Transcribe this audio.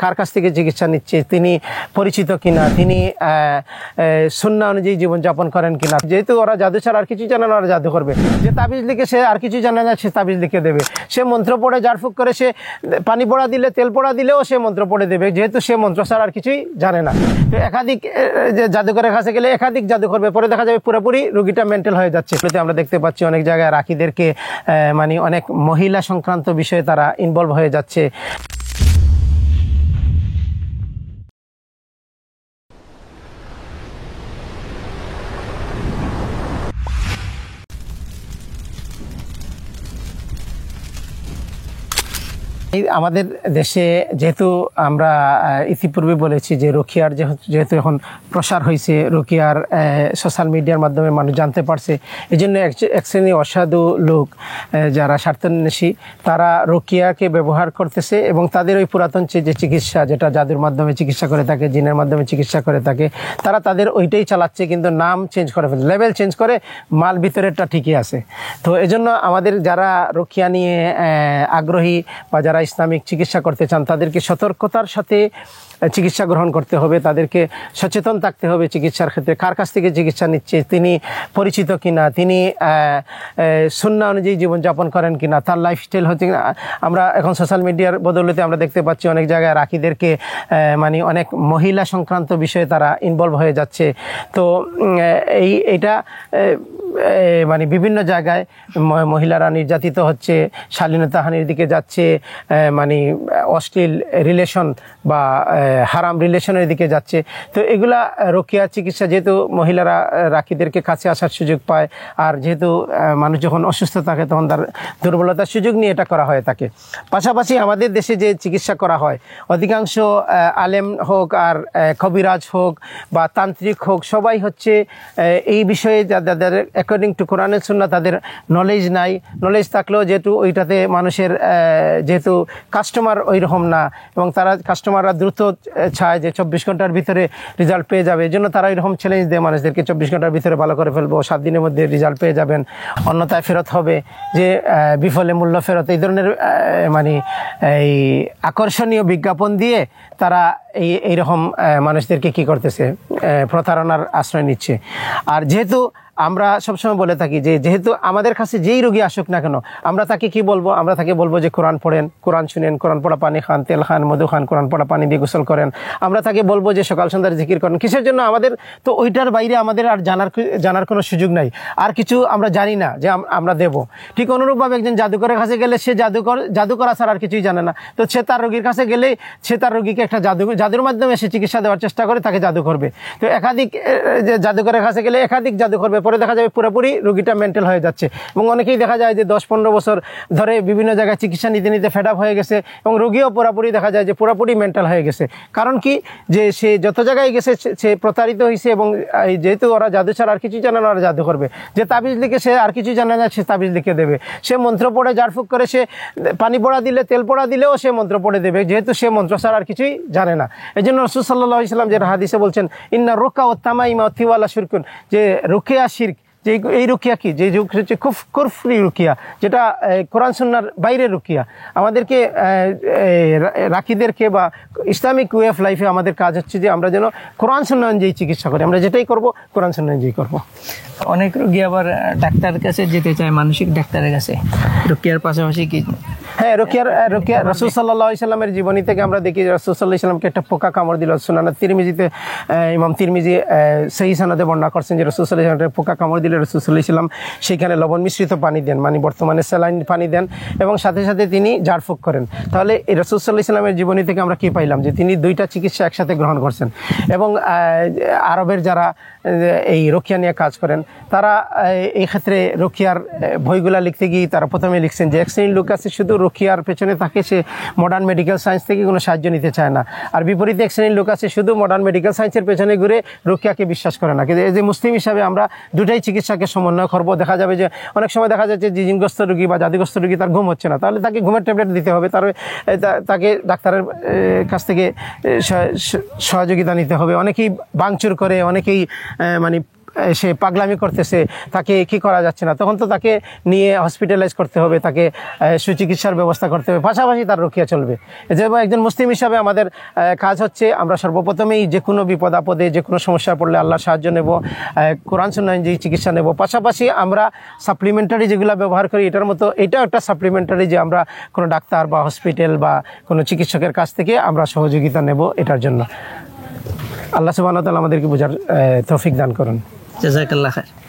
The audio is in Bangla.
কার কাছ থেকে চিকিৎসা নিচ্ছে, তিনি পরিচিত কিনা, তিনি সুন্নাহ অনুযায়ী জীবনযাপন করেন কিনা। যেহেতু ওরা জাদু ছাড়া আর কিছু জানে না, ওরা জাদু করবে। যে তাবিজ লিখে সে আর কিছু জানে না, সে তাবিজ লিখে দেবে। সে মন্ত্র পড়ে ঝাড়ফুঁক করে, সে পানি পড়া দিলে, তেল পড়া দিলেও সে মন্ত্র পড়ে দেবে, যেহেতু সে মন্ত্র ছাড়া আর কিছুই জানে না। তো একাধিক জাদুকরের কাছে গেলে একাধিক জাদু করবে, পরে দেখা যাবে পুরোপুরি রোগীটা মেন্টাল হয়ে যাচ্ছে। আমরা দেখতে পাচ্ছি অনেক জায়গায় রাখীদেরকে মানে অনেক মহিলা সংক্রান্ত বিষয়ে তারা ইনভলভ হয়ে যাচ্ছে। আমাদের দেশে যেহেতু আমরা ইতিপূর্বে বলেছি যে রুকিয়ার যেহেতু এখন প্রসার হয়েছে, রুকিয়ার সোশ্যাল মিডিয়ার মাধ্যমে মানুষ জানতে পারছে, এই জন্য এক শ্রেণী অসাধু লোক যারা স্বার্থান্বেষী তারা রুকিয়াকে ব্যবহার করতেছে এবং তাদের ওই পুরাতন যে চিকিৎসা, যেটা জাদুর মাধ্যমে চিকিৎসা করে থাকে, জিনের মাধ্যমে চিকিৎসা করে থাকে, তারা তাদের ওইটাই চালাচ্ছে, কিন্তু নাম চেঞ্জ করে ফেলছে, লেভেল চেঞ্জ করে, মাল ভিতরেরটা ঠিকই আছে। তো এজন্য আমাদের যারা রুকিয়া নিয়ে আগ্রহী বা যারা ইসলামিক চিকিৎসা করতে চান তাদেরকে সতর্কতার সাথে চিকিৎসা গ্রহণ করতে হবে, তাদেরকে সচেতন থাকতে হবে চিকিৎসার ক্ষেত্রে। কার কাছ থেকে চিকিৎসা নিচ্ছে, তিনি পরিচিত কিনা, তিনি সুন্নাহ অনুযায়ী জীবনযাপন করেন কিনা, তার লাইফস্টাইল হচ্ছে কিনা। আমরা এখন সোশ্যাল মিডিয়ার বদৌলতে আমরা দেখতে পাচ্ছি অনেক জায়গায় রাখীদেরকে মানে অনেক মহিলা সংক্রান্ত বিষয়ে তারা ইনভলভ হয়ে যাচ্ছে। তো এইটা মানে বিভিন্ন জায়গায় মহিলারা নির্যাতিত হচ্ছে, শালীনতাহানির দিকে যাচ্ছে, মানে অশ্লীল রিলেশন বা হারাম রিলেশনের দিকে যাচ্ছে। তো এগুলা রুকিয়া চিকিৎসা, যেহেতু মহিলারা রাখীদেরকে কাছে আসার সুযোগ পায়, আর যেহেতু মানুষ যখন অসুস্থ থাকে তখন তার দুর্বলতার সুযোগ নিয়ে এটা করা হয় থাকে। পাশাপাশি আমাদের দেশে যে চিকিৎসা করা হয়, অধিকাংশ আলেম হোক আর কবিরাজ হোক বা তান্ত্রিক হোক, সবাই হচ্ছে এই বিষয়ে যাদের অ্যাকর্ডিং টু কোরআন এন্ড সুন্নাহ তাদের নলেজ নাই। নলেজ থাকলেও যেহেতু ওইটাতে মানুষের যেহেতু কাস্টমার ওই রকম না, এবং তারা কাস্টমাররা দ্রুত চায় যে 24 ঘন্টার ভিতরে রেজাল্ট পেয়ে যাবে, এই জন্য তারা ওইরকম চ্যালেঞ্জ দেয় মানুষদেরকে, 24 ঘন্টার ভিতরে ভালো করে ফেলবো, 7 দিনের মধ্যে রেজাল্ট পেয়ে যাবেন, অন্যথায় ফেরত হবে, যে বিফলে মূল্য ফেরত, এই ধরনের মানে এই আকর্ষণীয় বিজ্ঞাপন দিয়ে তারা এইরকম মানুষদেরকে কি করতেছে, প্রতারণার আশ্রয় নিচ্ছে। আর যেহেতু আমরা সবসময় বলে থাকি যে যেহেতু আমাদের কাছে যেই রোগী আসুক না কেন, আমরা তাকে কি বলবো, আমরা তাকে বলবো যে কোরআন পড়েন, কোরআন শুনেন, কোরআন পড়া পানি খান, তেল খান, মধু খান, কোরআন পড়া পানি দিয়ে গোসল করেন। আমরা তাকে বলবো যে সকাল সন্ধ্যার জিকির করেন। কিসের জন্য? আমাদের তো ওইটার বাইরে আমাদের আর জানার কোনো সুযোগ নাই, আর কিছু আমরা জানি না যে আমরা দেব। ঠিক অনুরূপভাবে একজন জাদুকরের কাছে গেলে সে জাদু করা ছাড়া আর কিছুই জানে না। তো সে তার রোগীর কাছে গেলে সে তার রোগীকে একটা জাদুর মাধ্যমে সে চিকিৎসা দেওয়ার চেষ্টা করে, তাকে জাদু করবে। তো একাধিক জাদুকরের কাছে গেলে একাধিক জাদু করবে, পরে দেখা যাবে পুরোপুরি রোগীটা মেন্টাল হয়ে যাচ্ছে। এবং অনেকেই দেখা যায় যে 10-15 বছর ধরে বিভিন্ন জায়গায় চিকিৎসা নিতে নিতে ফেড আপ হয়ে গেছে, এবং রোগীও পুরোপুরি দেখা যায় যে পুরোপুরি মেন্টাল হয়ে গেছে। কারণ কি, যে সে যত জায়গায় গেছে সে প্রতারিত হয়েছে, এবং যেহেতু ওরা জাদু ছাড়া আর কিছু জানে না, ওরা জাদু করবে। যে তাবিজ লিখে সে আর কিছু জানে না, সে তাবিজ লিখে দেবে। সে মন্ত্র পড়ে ঝাড়ফুঁক করে, সে পানি পড়া দিলে, তেল পড়া দিলেও সে মন্ত্র পড়ে দেবে, যেহেতু সে মন্ত্র ছাড়া আর কিছুই জানে না। এই জন্য রাসূল সাল্লাল্লাহু আলাইহি ওয়াসাল্লাম যে হাদিসে বলছেন, ইন্না রুকা ওয়া তামাইমা ওয়া তিওয়ালা শিরকুন, যে রুকিয়া শিরক, যে এই রুকিয়া কি, যে হচ্ছে কুফরি রুকিয়া, যেটা কোরআন সুন্নাহর বাইরের রুকিয়া। আমাদেরকে রাখীদেরকে বা ইসলামিক ওয়ে অফ লাইফে আমাদের কাজ হচ্ছে যে আমরা যেন কোরআন সুন্নাহ অনুযায়ী চিকিৎসা করি। আমরা যেটাই করব কোরআন সুন্নাহ অনুযায়ী করব। অনেক রোগী আবার ডাক্তারের কাছে যেতে চায়, মানসিক ডাক্তারের কাছে, রুকিয়ার পাশাপাশি কি? হ্যাঁ, রুকিয়া রাসূল সাল্লাল্লাহু আলাইহি ওয়াসাল্লামের জীবনী থেকে আমরা দেখি রাসূল সাল্লাল্লাহু আলাইহি ওয়াসাল্লামকে একটা পোকা কামড় দিল। সুনান তিরমিজিতে ইমাম তিরমিজি সহিহ সনদে বর্ণনা করছেন যে রাসূল সাল্লাল্লাহু আলাইহি ওয়াসাল্লাম পোকা কামড় দিলে রাসূল সাল্লাল্লাহু আলাইহি ওয়াসাল্লাম সেখানে লবণ মিশ্রিত পানি দেন, মানে বর্তমানে স্যালাইন পানি দেন, এবং সাথে সাথে তিনি ঝাড়ফুঁক করেন। তাহলে এই রাসূল সাল্লাল্লাহু আলাইহি ওয়াসাল্লামের জীবনী থেকে আমরা কি পাইলাম, যে তিনি 2টা চিকিৎসা একসাথে গ্রহণ করছেন। এবং আরবের যারা এই রুকিয়া নিয়ে কাজ করেন তারা এই ক্ষেত্রে রুকিয়ার বইগুলা লিখতে গিয়ে তারা প্রথমে লিখছেন যে এক শ্রেণীর লোক আছে শুধু রুকিয়ার পেছনে থাকে, সে মডার্ন মেডিকেল সায়েন্স থেকে কোনো সাহায্য নিতে চায় না। আর বিপরীতে এক শ্রেণীর লোক আছে শুধু মডার্ন মেডিকেল সায়েন্সের পেছনে ঘুরে রুকিয়াকে বিশ্বাস করে না। কিন্তু এই যে মুসলিম হিসাবে আমরা দুটাই চিকিৎসাকে সমন্বয় করবো। দেখা যাবে যে অনেক সময় দেখা যাচ্ছে যে জিনগ্রস্ত রোগী বা জাদুগ্রস্ত রোগী তার ঘুম হচ্ছে না, তাহলে তাকে ঘুমের ট্যাবলেট দিতে হবে, তাকে ডাক্তারের কাছ থেকে সহযোগিতা নিতে হবে। অনেকেই ভাঙচুর করে, অনেকেই মানে সে পাগলামি করতেছে, তাকে কি করা যাচ্ছে না, তখন তো তাকে নিয়ে হসপিটালাইজ করতে হবে, তাকে সুচিকিৎসার ব্যবস্থা করতে হবে, পাশাপাশি তার রুকিয়া চলবে। যে একজন মুসলিম হিসাবে আমাদের কাজ হচ্ছে আমরা সর্বপ্রথমেই যে কোনো বিপদ আপদে যে কোনো সমস্যা পড়লে আল্লাহর সাহায্য নেব, কোরআন সুন্নাহ অনুযায়ী চিকিৎসা নেব, পাশাপাশি আমরা সাপ্লিমেন্টারি যেগুলো ব্যবহার করি এটার মতো এটাও একটা সাপ্লিমেন্টারি, যে আমরা কোনো ডাক্তার বা হসপিটাল বা কোনো চিকিৎসকের কাছ থেকে আমরা সহযোগিতা নেব এটার জন্য। আল্লাহ সুবহানাহু ওয়া তাআলা আমাদেরকে বোঝার তৌফিক দান করুন। জাযাকাল্লাহ খাইর।